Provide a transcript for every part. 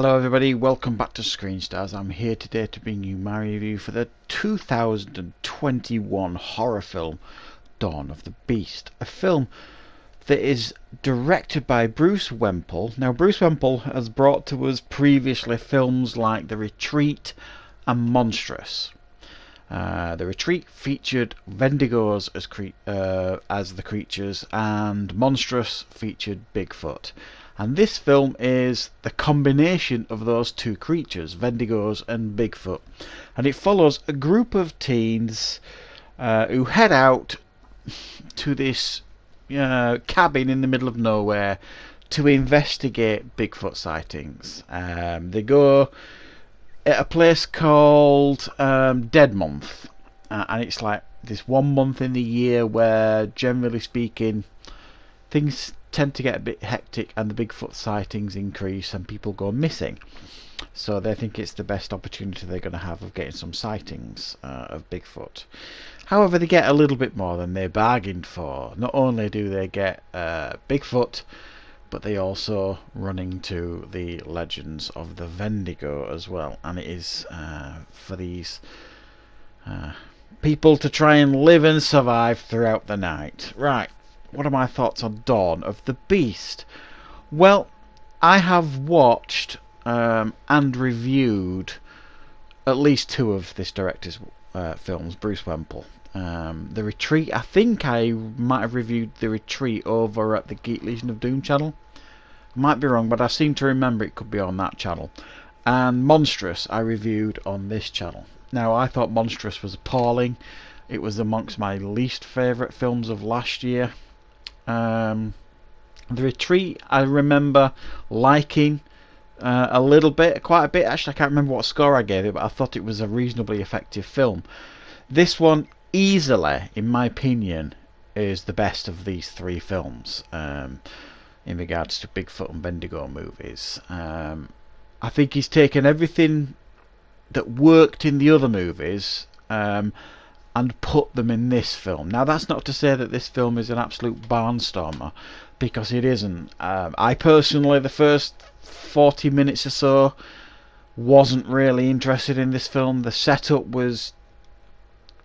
Hello everybody, welcome back to Screen Stars. I'm here today to bring you my review for the 2021 horror film Dawn of the Beast. A film that is directed by Bruce Whimple. Now Bruce Whimple has brought to us previously films like The Retreat and Monstrous. The Retreat featured Wendigos as the creatures, and Monstrous featured Bigfoot. And this film is the combination of those two creatures, Wendigos and Bigfoot. And it follows a group of teens who head out to this cabin in the middle of nowhere to investigate Bigfoot sightings. They go at a place called Dead Month. And it's like this 1 month in the year where, generally speaking, things tend to get a bit hectic and the Bigfoot sightings increase and people go missing. So they think it's the best opportunity they're going to have of getting some sightings of Bigfoot. However, they get a little bit more than they bargained for. Not only do they get Bigfoot, but they also run into the legends of the Wendigo as well. And it is for these people to try and live and survive throughout the night. Right. What are my thoughts on Dawn of the Beast? Well, I have watched and reviewed at least two of this director's films, Bruce Whimple. The Retreat, I think I might have reviewed The Retreat over at the Geek Legion of Doom channel. I might be wrong, but I seem to remember it could be on that channel. And Monstrous I reviewed on this channel. Now, I thought Monstrous was appalling. It was amongst my least favourite films of last year. The Retreat I remember liking a little bit, quite a bit actually. I can't remember what score I gave it, but I thought it was a reasonably effective film. This one easily, in my opinion, is the best of these three films in regards to Bigfoot and Wendigo movies. I think he's taken everything that worked in the other movies and put them in this film. Now, that's not to say that this film is an absolute barnstormer, because it isn't. I personally, the first 40 minutes or so, wasn't really interested in this film. The setup was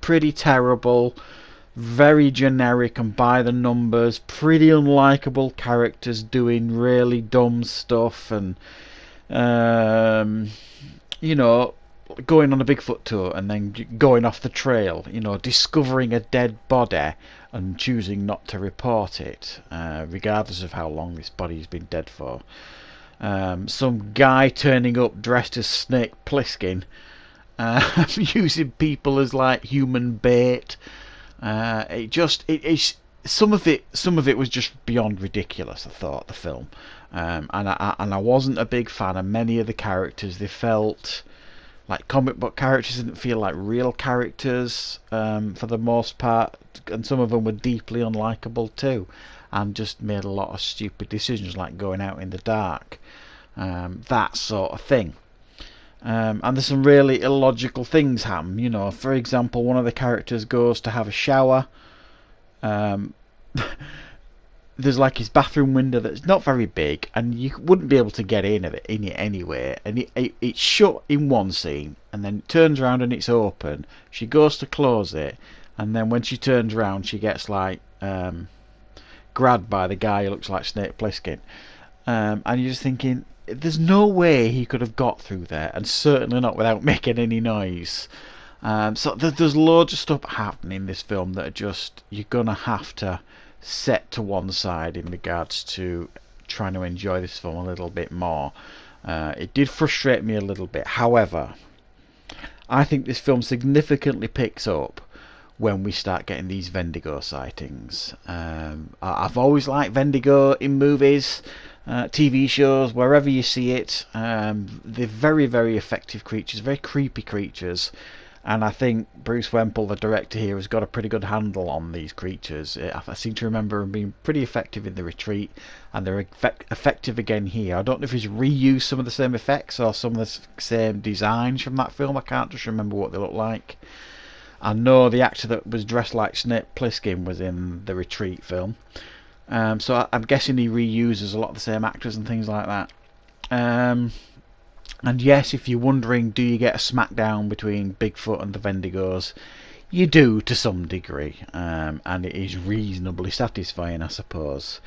pretty terrible, very generic and by the numbers, pretty unlikable characters doing really dumb stuff, and going on a Bigfoot tour and then going off the trail, discovering a dead body and choosing not to report it, regardless of how long this body's been dead for. Some guy turning up dressed as Snake Plissken, using people as like human bait. Some of it was just beyond ridiculous, I thought, the film. And I wasn't a big fan of many of the characters. They felt like comic book characters, didn't feel like real characters for the most part, and some of them were deeply unlikable too, and just made a lot of stupid decisions like going out in the dark, that sort of thing. And there's some really illogical things happen. For example, one of the characters goes to have a shower. There's like his bathroom window that's not very big, and you wouldn't be able to get in it anyway, and it's shut in one scene, and then it turns around and it's open. She goes to close it, and then when she turns around, she gets like grabbed by the guy who looks like Snake Plissken, and you're just thinking, there's no way he could have got through there, and certainly not without making any noise. So there's loads of stuff happening in this film that are just, you're gonna have to set to one side in regards to trying to enjoy this film a little bit more. It did frustrate me a little bit. However, I think this film significantly picks up when we start getting these Wendigo sightings. I've always liked Wendigo in movies, TV shows, wherever you see it. They're very, very effective creatures, very creepy creatures. And I think Bruce Whimple, the director here, has got a pretty good handle on these creatures. I seem to remember them being pretty effective in The Retreat, and they're effective again here. I don't know if he's reused some of the same effects or some of the same designs from that film. I can't just remember what they look like. I know the actor that was dressed like Snake Plissken was in The Retreat film. So I'm guessing he reuses a lot of the same actors and things like that. And yes, if you're wondering, do you get a smackdown between Bigfoot and the Wendigos? You do, to some degree, and it is reasonably satisfying, I suppose.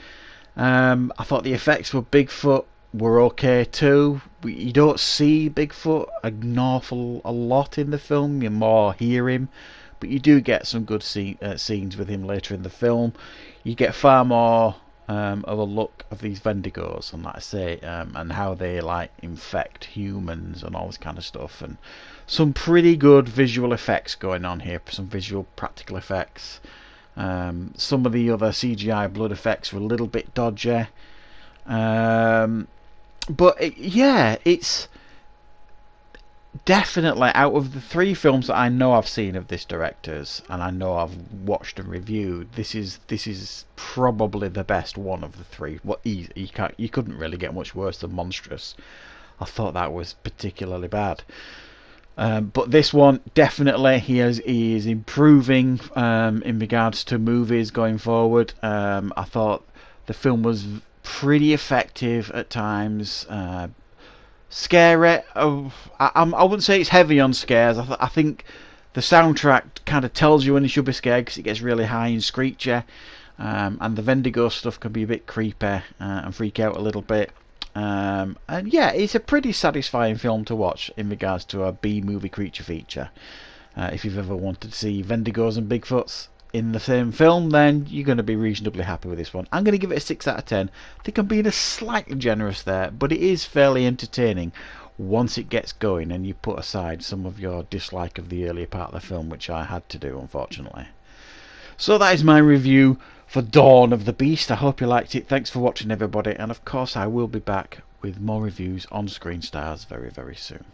I thought the effects with Bigfoot were okay too. You don't see Bigfoot an awful a lot in the film. You more hear him, but you do get some good scenes with him later in the film. You get far more of a look of these Wendigos, and like I say, and how they like infect humans and all this kind of stuff, and some pretty good visual effects going on here. Some visual practical effects. Some of the other CGI blood effects were a little bit dodgy. Yeah, it's definitely, out of the 3 films that I know I've seen of this director's, and I know I've watched and reviewed, this is probably the best one of the 3. What you couldn't really get much worse than Monstrous. I thought that was particularly bad. But this one, definitely, he is improving in regards to movies going forward. I thought the film was pretty effective at times. Scary. I wouldn't say it's heavy on scares. I think the soundtrack kind of tells you when you should be scared, because it gets really high and screechy. And the Wendigo stuff can be a bit creepy and freak out a little bit. And yeah, it's a pretty satisfying film to watch in regards to a B-movie creature feature. If you've ever wanted to see Wendigos and Bigfoots in the same film, then you're going to be reasonably happy with this one. I'm going to give it a 6 out of 10. I think I'm being a slightly generous there, but it is fairly entertaining once it gets going and you put aside some of your dislike of the earlier part of the film, which I had to do, unfortunately. So that is my review for Dawn of the Beast. I hope you liked it. Thanks for watching, everybody, and of course I will be back with more reviews on Screen Stars very, very soon.